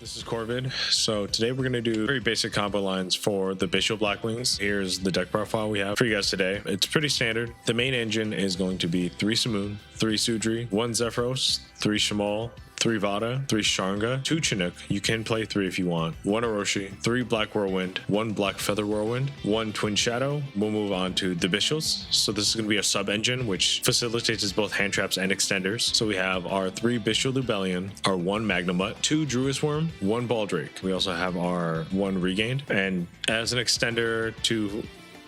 This is Corvid. So today we're going to do very basic combo lines for the Bystial Blackwings. Here's the deck profile we have for you guys today. It's pretty standard. The main engine is going to be 3 Simoon, 3 Sudri, 1 Zephyros, 3 Shamal, 3 Vada, 3 Sharnga, 2 Chinook. You can play 3 if you want. 1 Orochi, 3 Black Whirlwind, 1 Black Feather Whirlwind, 1 Twin Shadow. We'll move on to the Bystials. So this is going to be a sub-engine, which facilitates both hand traps and extenders. So we have our 3 Bystial Lubellion, our 1 Magnemut, 2 Druis Worm, 1 Baldrake. We also have our 1 Regained. And as an extender to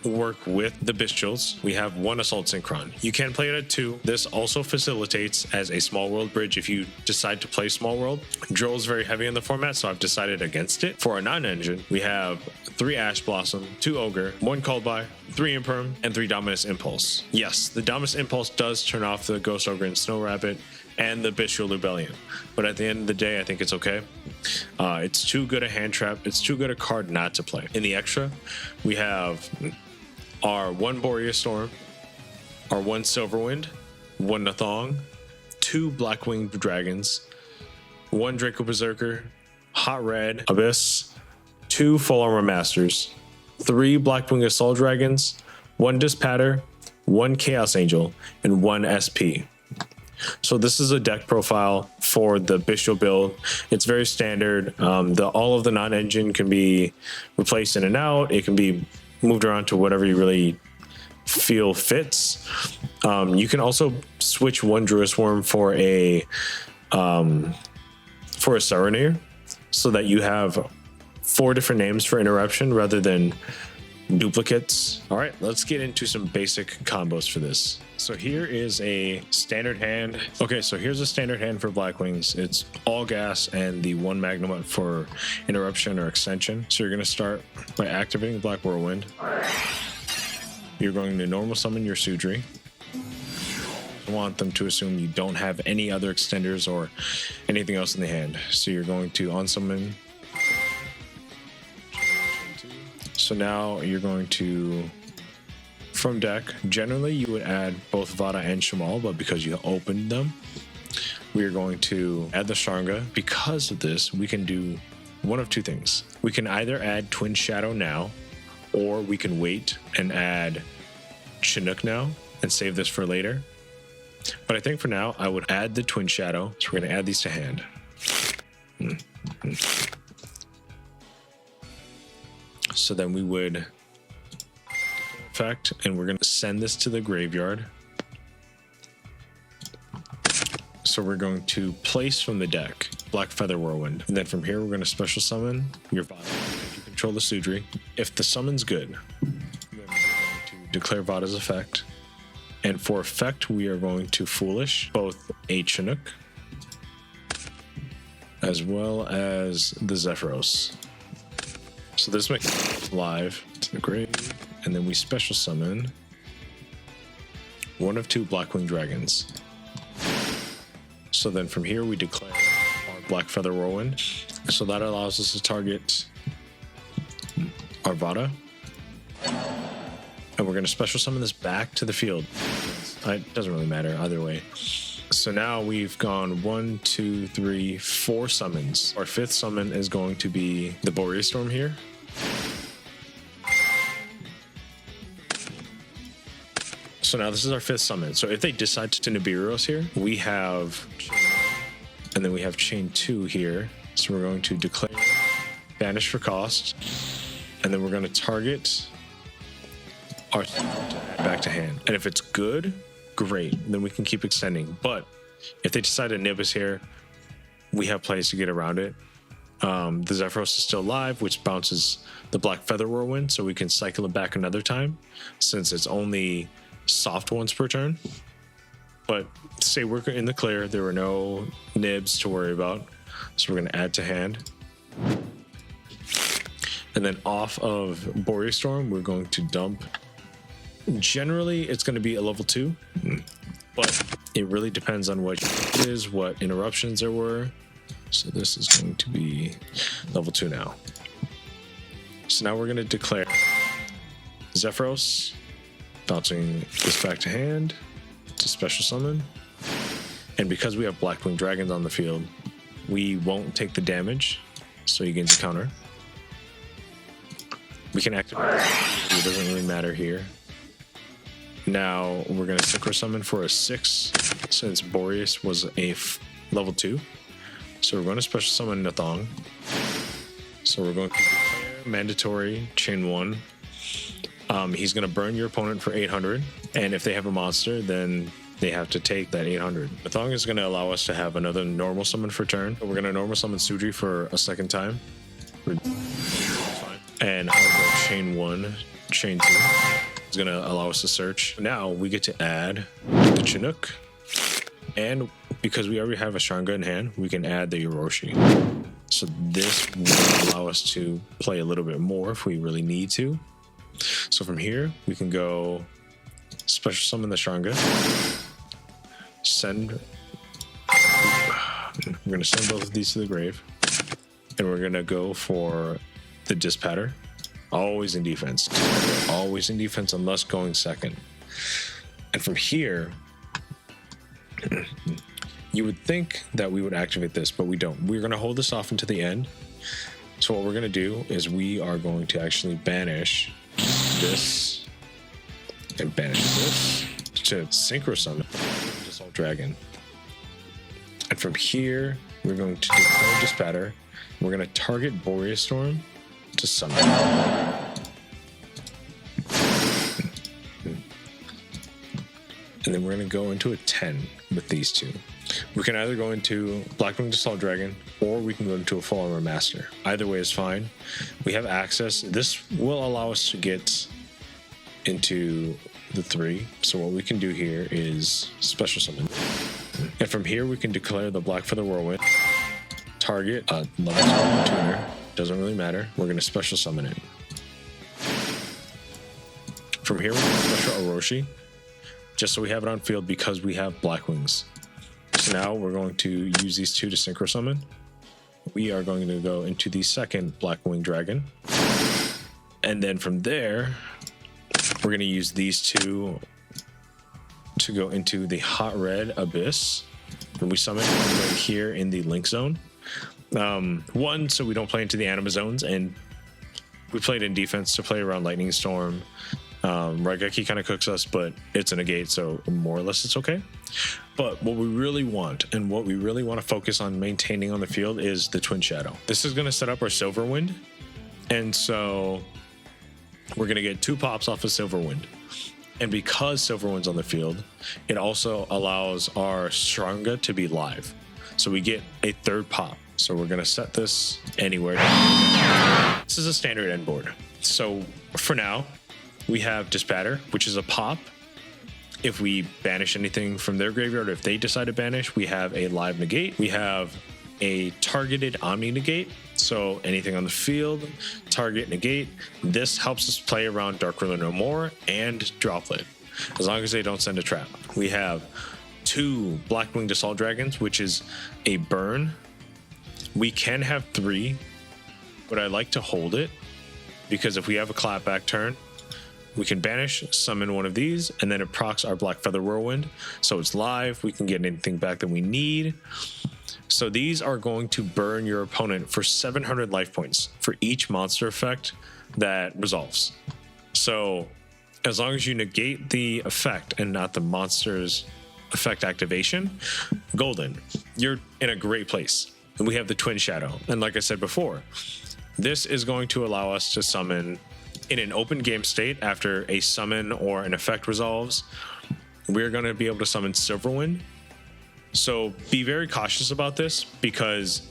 work with the Bystials, we have 1 Assault Synchron. You can play it at 2. This also facilitates as a small world bridge if you decide to play small world. Drill is very heavy in the format, so I've decided against it. For our non-engine, we have 3 Ash Blossom, 2 Ogre, 1 Called By, 3 Imperm, and 3 Dominus Impulse. Yes, the Dominus Impulse does turn off the Ghost Ogre and Snow Rabbit and the Bystial Lubellion, but at the end of the day, I think it's okay. It's too good a hand trap. It's too good a card not to play. In the extra, we have our 1 Boreas Storm, our 1 Silverwind, 1 Nathong, 2 Blackwing Dragons, 1 Draco Berserker, Hot Red, Abyss, 2 Full Armor Masters, 3 Blackwing Assault Dragons, 1 Dispatter, 1 Chaos Angel, and 1 SP. So this is a deck profile for the Bystial build. It's very standard. All of the non-engine can be replaced in and out. It can be moved around to whatever you really feel fits. You can also switch 1 Druis Worm for a Sereneer, so that you have 4 different names for interruption rather than duplicates. All right, let's get into some basic combos for this. So here is a standard hand. Okay, so here's a standard hand for Blackwings. It's all gas and the 1 Magnemut for interruption or extension. So you're going to start by activating the Black Whirlwind. You're going to normal summon your Sudri. I want them to assume you don't have any other extenders or anything else in the hand. So you're going to unsummon. So now you're going to, from deck, generally you would add both Vada and Shamal, but because you opened them, we are going to add the Sharnga. Because of this, we can do one of 2 things. We can either add Twin Shadow now, or we can wait and add Chinook now and save this for later. But I think for now, I would add the Twin Shadow. So we're going to add these to hand. So then we would effect, and we're going to send this to the graveyard. So we're going to place from the deck Black Feather Whirlwind, and then from here we're going to special summon your Vada if you control the Sudri. If the summon's good, then we're going to declare Vada's effect, and for effect we are going to Foolish both a Chinook as well as the Zephyros. So this makes it live to the grave, and then we special summon 1 of 2 Blackwing Dragons. So then from here we declare our Black Feather Whirlwind. So that allows us to target our Vada. And we're going to special summon this back to the field. It doesn't really matter either way. So now we've gone 1, 2, 3, 4 summons. Our 5th summon is going to be the Boreas Storm here. So now this is our 5th summon. So if they decide to Nibiru's here, we have, and then we have chain 2 here. So we're going to declare Banish for cost, and then we're going to target our back to hand. And if it's good, great, then we can keep extending. But if they decide to nib us here, we have plays to get around it. The Zephyros is still live, which bounces the Black Feather Whirlwind, so we can cycle it back another time since it's only soft once per turn. But say we're in the clear, there were no nibs to worry about, so we're going to add to hand. And then off of Boreas Storm, we're going to dump. Generally, it's going to be a level 2, but it really depends on what it is, what interruptions there were. So this is going to be level 2 now. So now we're going to declare Zephyros, bouncing this back to hand to special summon. And because we have Blackwing Dragons on the field, we won't take the damage so he gains a counter. We can activate it. It doesn't really matter here. Now we're going to synchro summon for a 6 since Boreas was a level 2. So we're going to special summon Nathong. So we're going to declare mandatory chain 1. He's going to burn your opponent for 800. And if they have a monster, then they have to take that 800. Nathong is going to allow us to have another normal summon for turn. We're going to normal summon Sudri for a second time. And I'll go chain 1, chain 2. It's going to allow us to search. Now we get to add the Chinook. And because we already have a Shranga in hand, we can add the Yoroshi. So this will allow us to play a little bit more if we really need to. So from here, we can go special summon the Shranga. We're going to send both of these to the grave. And we're going to go for the Dispatter. Always in defense. Always in defense unless going second. And from here, you would think that we would activate this, but we don't. We're going to hold this off until the end. So what we're going to do is we are going to actually banish this and banish this to synchro summon Assault Dragon. And from here, we're going to declare Dispatter. We're going to target Boreas Storm to summon. And then we're going to go into a 10 with these two. We can either go into Blackwing Assault Dragon or we can go into a Full Armor Master. Either way is fine. We have access. This will allow us to get into the 3. So what we can do here is special summon. And from here we can declare the Black Feather Whirlwind. Target a level 2 tuner. Doesn't really matter. We're going to special summon it. From here we can special Orochi. Just so we have it on field because we have Blackwings. So now we're going to use these two to synchro summon. We are going to go into the second Blackwing Dragon. And then from there, we're going to use these two to go into the Hot Red Abyss. And we summon right here in the Link Zone. One, so we don't play into the Anima Zones, and we played in defense to play around Lightning Storm. Raigeki kind of cooks us, but it's a negate, so more or less it's okay. But what we really want, and what we really want to focus on maintaining on the field, is the Twin Shadow. This is going to set up our Silverwind, and so we're going to get 2 pops off of Silverwind. And because Silverwind's on the field, it also allows our Shranga to be live. So we get a 3rd pop. So we're going to set this anywhere. This is a standard end board. So for now, we have Dispatter, which is a pop. If we banish anything from their graveyard, or if they decide to banish, we have a live negate. We have a targeted Omni negate. So anything on the field, target negate. This helps us play around Dark Ruler No More and Droplet, as long as they don't send a trap. We have 2 Blackwing Assault Dragons, which is a burn. We can have 3, but I like to hold it because if we have a clapback turn, we can banish, summon one of these, and then it procs our Black Feather Whirlwind. So it's live. We can get anything back that we need. So these are going to burn your opponent for 700 life points for each monster effect that resolves. So as long as you negate the effect and not the monster's effect activation, golden. You're in a great place. And we have the Twin Shadow. And like I said before, this is going to allow us to summon in an open game state after a summon or an effect resolves. We're going to be able to summon Silverwind. So be very cautious about this because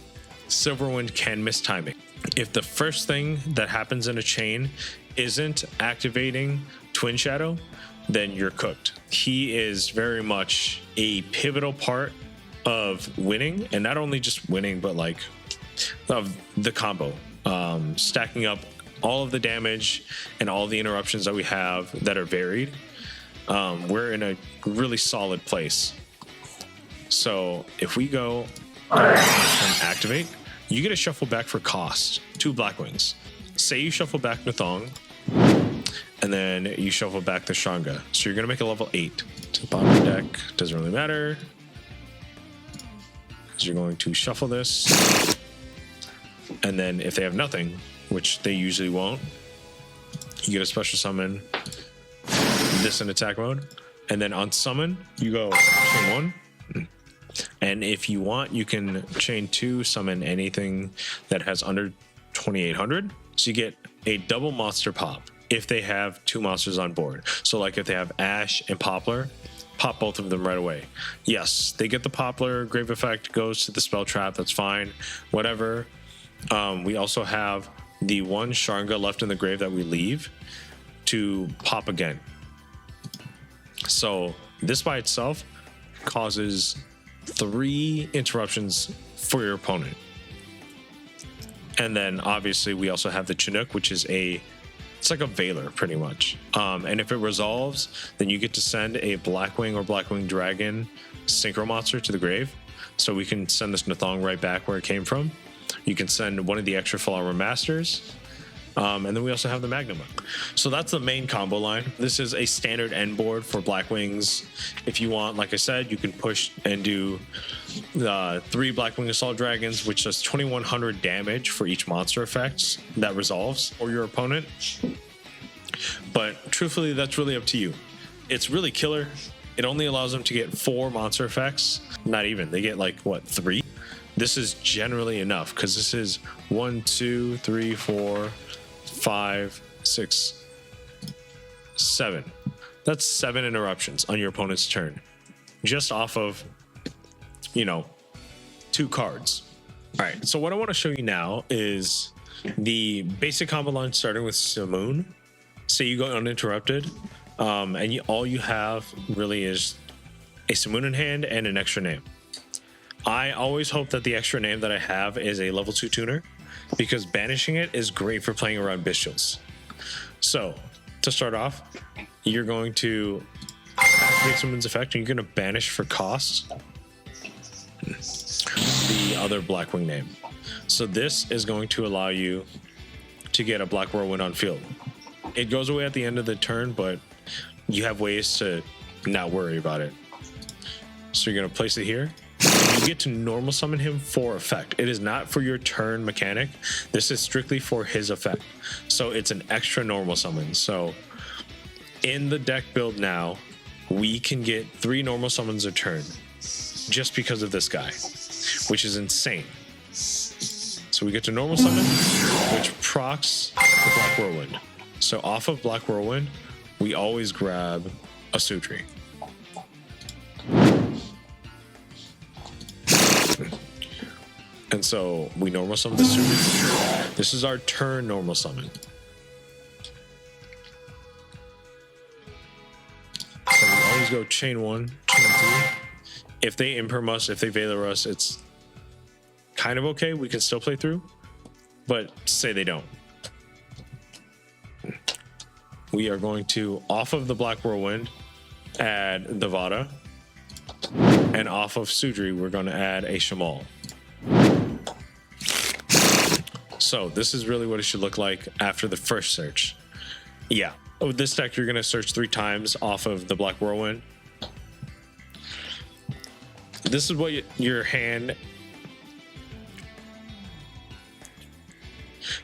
Silverwind can miss timing. If the first thing that happens in a chain isn't activating Twin Shadow, then you're cooked. He is very much a pivotal part of winning, and not only just winning, but like of the combo, stacking up all of the damage and all the interruptions that we have that are varied. We're in a really solid place. So if we go and activate, you get a shuffle back for cost, 2 Blackwings. Say you shuffle back Nathong, and then you shuffle back the Shranga. So you're going to make a level 8 to the bottom of the deck. Doesn't really matter, because you're going to shuffle this, And then if they have nothing, which they usually won't, you get a special summon this in attack mode. And then on summon, you go chain 1. And if you want, you can chain 2, summon anything that has under 2800. So you get a double monster pop if they have 2 monsters on board. So like if they have Ash and Poplar, pop both of them right away. Yes, they get the Poplar grave effect, goes to the spell trap, that's fine, whatever. We also have the 1 Sharnga left in the grave that we leave to pop again. So this by itself causes 3 interruptions for your opponent. And then obviously we also have the Chinook, which is it's like a Veiler pretty much. And if it resolves, then you get to send a Blackwing or Blackwing Dragon synchro monster to the grave. So we can send this Nathong right back where it came from. You can send one of the extra Full Armor Masters. And then we also have the Magnum. So that's the main combo line. This is a standard end board for Blackwings. If you want, like I said, you can push and do the 3 Blackwing Assault Dragons, which does 2100 damage for each monster effects that resolves or your opponent. But truthfully, that's really up to you. It's really killer. It only allows them to get 4 monster effects. Not even. They get like, what, 3? This is generally enough because this is 1, 2, 3, 4, 5, 6, 7. That's 7 interruptions on your opponent's turn, just off of, 2 cards. All right, so what I want to show you now is the basic combo line starting with Simoon. Say you go uninterrupted, and all you have really is a Simoon in hand and an extra name. I always hope that the extra name that I have is a level 2 tuner, because banishing it is great for playing around Bystials. So, to start off, you're going to activate Simoon's effect, and you're going to banish for cost the other Blackwing name. So this is going to allow you to get a Black Whirlwind on field. It goes away at the end of the turn, but you have ways to not worry about it. So you're going to place it here. You get to normal summon him for effect. It is not for your turn mechanic. This is strictly for his effect. So it's an extra normal summon. So in the deck build now, we can get 3 normal summons a turn just because of this guy, which is insane. So we get to normal summon, which procs the Black Whirlwind. So off of Black Whirlwind, we always grab a Sutri. And so we normal summon the Sutri. This is our turn normal summon. So we always go chain 1, chain 2. If they imperm us, if they Veiler us, it's kind of okay. We can still play through. But say they don't. We are going to, off of the Black Whirlwind, add the Vada. And off of Sudri, we're going to add a Shamal. So this is really what it should look like after the first search. Yeah. With this deck, you're going to search 3 times off of the Black Whirlwind. This is what your hand...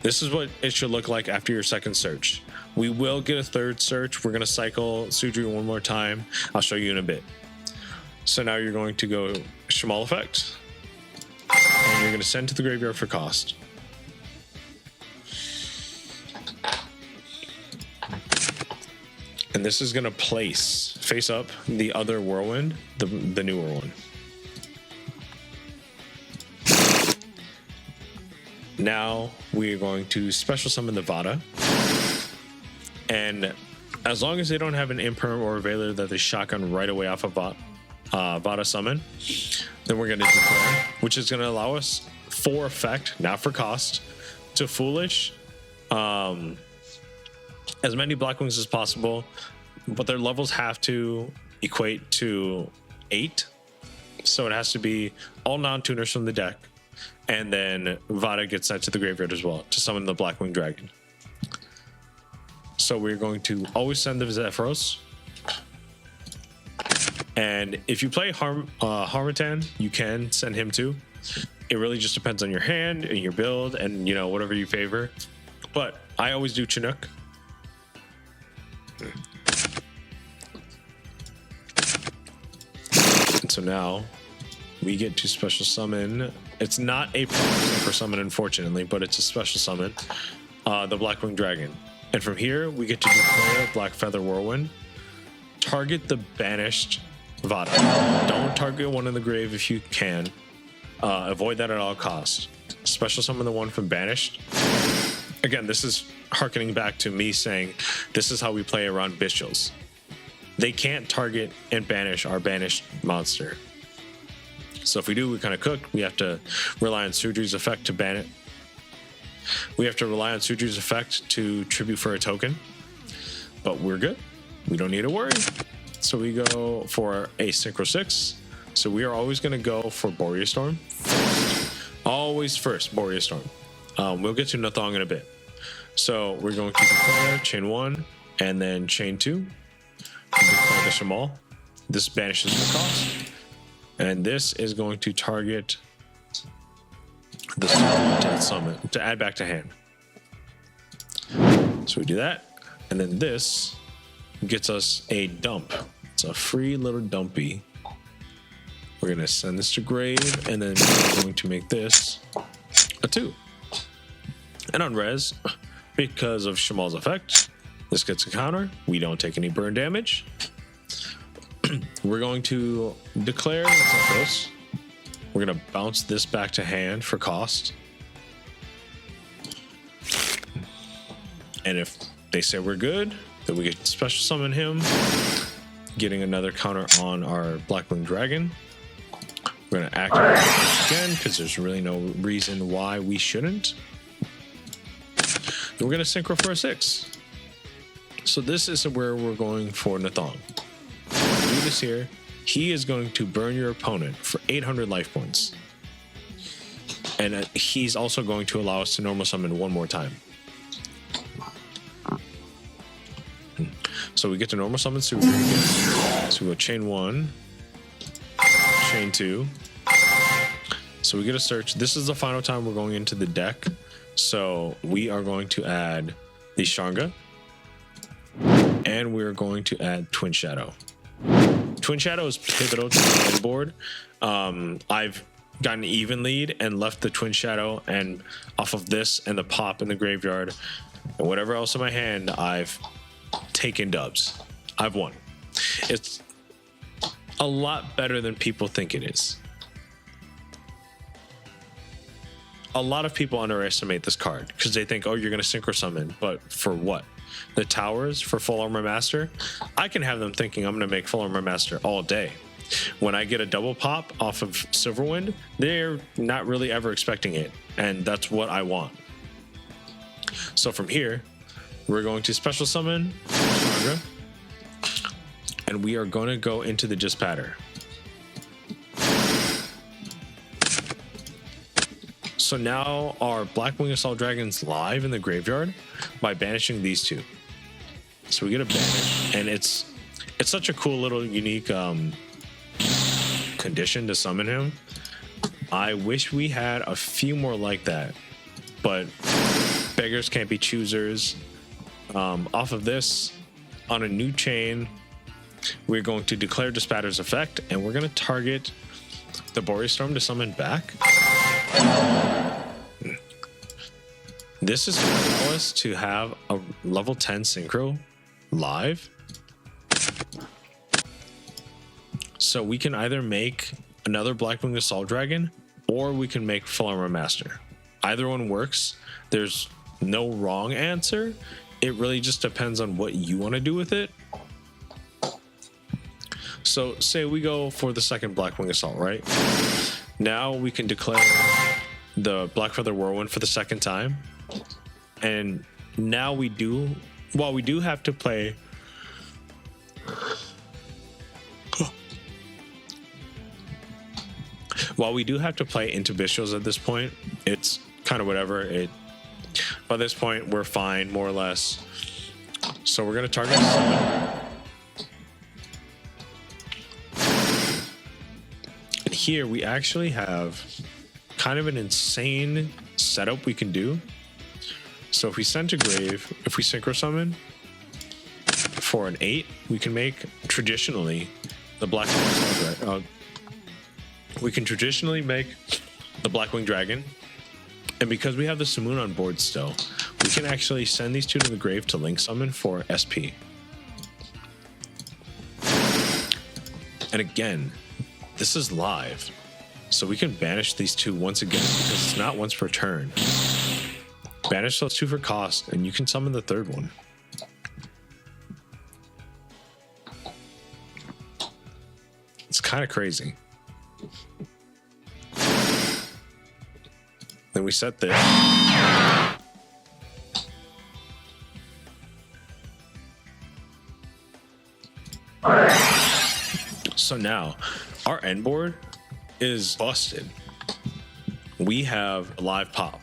This is what it should look like after your second search. We will get a third search. We're going to cycle Sudri one more time. I'll show you in a bit. So now you're going to go Shamal effect. And you're going to send to the graveyard for cost. And this is going to place face up the other Whirlwind, the newer one. Now we're going to special summon the Vada. And as long as they don't have an Imperm or a Veiler that they shotgun right away off of Vada summon, then we're going to declare, which is going to allow us for effect, not for cost, to Foolish as many Blackwings as possible, but their levels have to equate to 8. So it has to be all non-tuners from the deck. And then Vada gets sent to the graveyard as well to summon the Blackwing Dragon. So we're going to always send the Zephyros. And if you play Harmattan, you can send him too. It really just depends on your hand and your build and, you know, whatever you favor. But I always do Chinook. And so now we get to special summon. It's not a super summon, unfortunately, but it's a special summon. The Blackwing Dragon. And from here, we get to declare Black Feather Whirlwind. Target the banished Vada. Don't target one in the grave if you can. Avoid that at all costs. Special summon the one from banished. Again, this is harkening back to me saying this is how we play around Bystials. They can't target and banish our banished monster. So if we do, we kind of cook. We have to rely on Sudri's effect to ban it. We have to rely on Sudri's effect to tribute for a token. But we're good. We don't need to worry. So we go for a Synchro 6. So we are always going to go for Boreas Storm. Always first, Boreas Storm. We'll get to Nathong in a bit. So we're going to declare chain 1 and then chain 2. Declare the Shamal. This banishes the cost. And this is going to target the summon to add back to hand. So we do that. And then this gets us a dump. It's a free little dumpy. We're going to send this to grave, and then we're going to make this a 2. And on res, because of Shamal's effect, this gets a counter. We don't take any burn damage. We're going to declare this. We're going to bounce this back to hand for cost. And if they say we're good, then we get to special summon him, getting another counter on our Blackwing Dragon. We're going to activate this again because there's really no reason why we shouldn't. And we're going to synchro for a 6. So this is where we're going for Nathong. Do this here. He is going to burn your opponent for 800 life points. And he's also going to allow us to normal summon one more time. So we get to normal summon Super again. So we go chain 1, chain 2. So we get a search. This is the final time we're going into the deck. So we are going to add the Shanga. And we're going to add Twin Shadow. Twin Shadow is pivotal to the end board. I've gotten an even lead and left the Twin Shadow and off of this and the pop in the graveyard and whatever else in my hand, I've taken dubs. I've won. It's a lot better than people think it is. A lot of people underestimate this card because they think, oh, you're going to synchro summon, but for what? The towers for Full Armor Master? I can have them thinking I'm going to make Full Armor Master all day. When I get a double pop off of Silverwind, they're not really ever expecting it, and that's what I want. So from here, we're going to special summon Chandra, and we are going to go into the Dispatter. So now our Blackwing Assault Dragon's live in the graveyard by banishing these two. So we get a banish, and it's such a cool little unique condition to summon him. I wish we had a few more like that, but beggars can't be choosers. Off of this, on a new chain, we're going to declare Dispatter's effect, and we're going to target the Boreas Storm to summon back. This is going to allow us to have a level 10 synchro live. So we can either make another Blackwing Assault Dragon, or we can make Full Armor Master. Either one works. There's no wrong answer. It really just depends on what you want to do with it. So say we go for the second Blackwing Assault, right? Now we can declare the Black Feather Whirlwind for the second time. And now we do, while we do have to play into Bystials at this point, it's kind of whatever. By this point, we're fine, more or less. So we're going to target summon. And here we actually have kind of an insane setup we can do. So if we send to grave, if we synchro summon for an 8, we can make traditionally the Blackwing. We can traditionally make the Blackwing Dragon, and because we have the Simoon on board still, we can actually send these two to the grave to link summon for SP. And again, this is live, so we can banish these two once again because it's not once per turn. Banish those two for cost, and you can summon the third one. It's kind of crazy. Then we set this. So now our end board is busted. We have a live pop.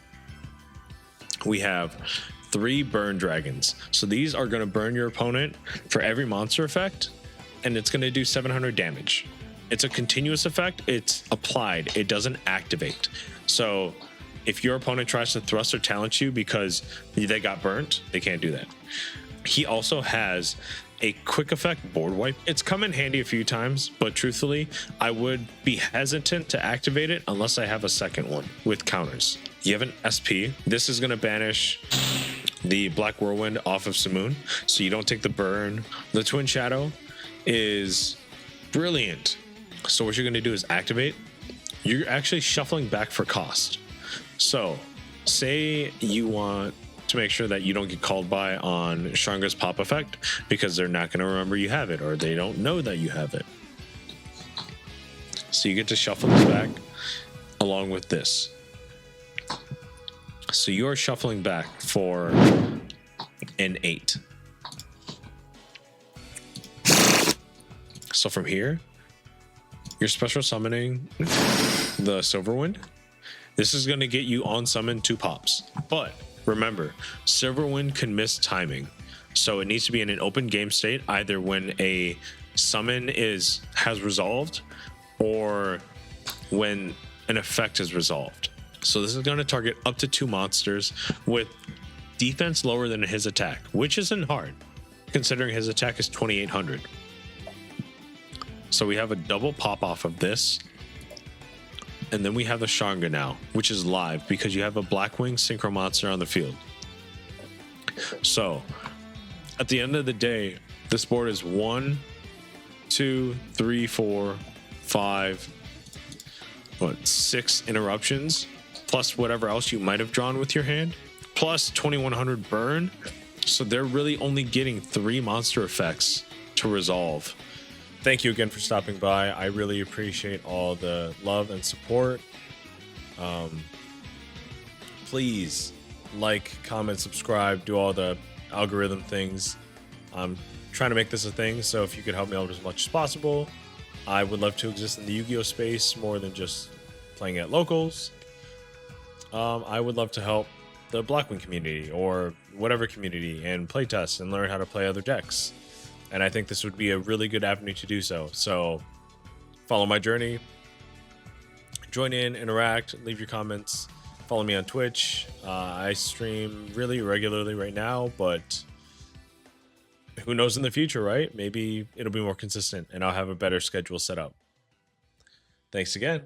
We have 3 burn dragons. So these are going to burn your opponent for every monster effect, and it's going to do 700 damage. It's a continuous effect. It's applied. It doesn't activate. So if your opponent tries to thrust or talent you because they got burnt, they can't do that. He also has a quick effect board wipe. It's come in handy a few times, but truthfully, I would be hesitant to activate it unless I have a second one with counters. You have an SP. This is going to banish the Black Whirlwind off of Simoon, so you don't take the burn. The Twin Shadow is brilliant. So what you're going to do is activate. You're actually shuffling back for cost. So say you want to make sure that you don't get called by on Shangra's pop effect because they're not going to remember you have it, or they don't know that you have it. So you get to shuffle this back along with this. So you're shuffling back for an 8. So from here, you're special summoning the Silverwind. This is going to get you on summon 2 pops. But remember, Silverwind can miss timing. So it needs to be in an open game state, either when a summon has resolved or when an effect is resolved. So this is going to target up to 2 monsters with defense lower than his attack, which isn't hard, considering his attack is 2800. So we have a double pop off of this. And then we have the Shanga now, which is live because you have a Blackwing Synchro monster on the field. So at the end of the day, this board is 1, 2, 3, 4, 5, 6 interruptions, plus whatever else you might have drawn with your hand, plus 2100 burn. So they're really only getting 3 monster effects to resolve. Thank you again for stopping by. I really appreciate all the love and support. Please like, comment, subscribe, do all the algorithm things. I'm trying to make this a thing, so if you could help me out as much as possible, I would love to exist in the Yu-Gi-Oh space more than just playing at locals. I would love to help the Blackwing community or whatever community and playtest and learn how to play other decks. And I think this would be a really good avenue to do so. So follow my journey, join in, interact, leave your comments, follow me on Twitch. I stream really regularly right now, but who knows in the future, right? Maybe it'll be more consistent and I'll have a better schedule set up. Thanks again.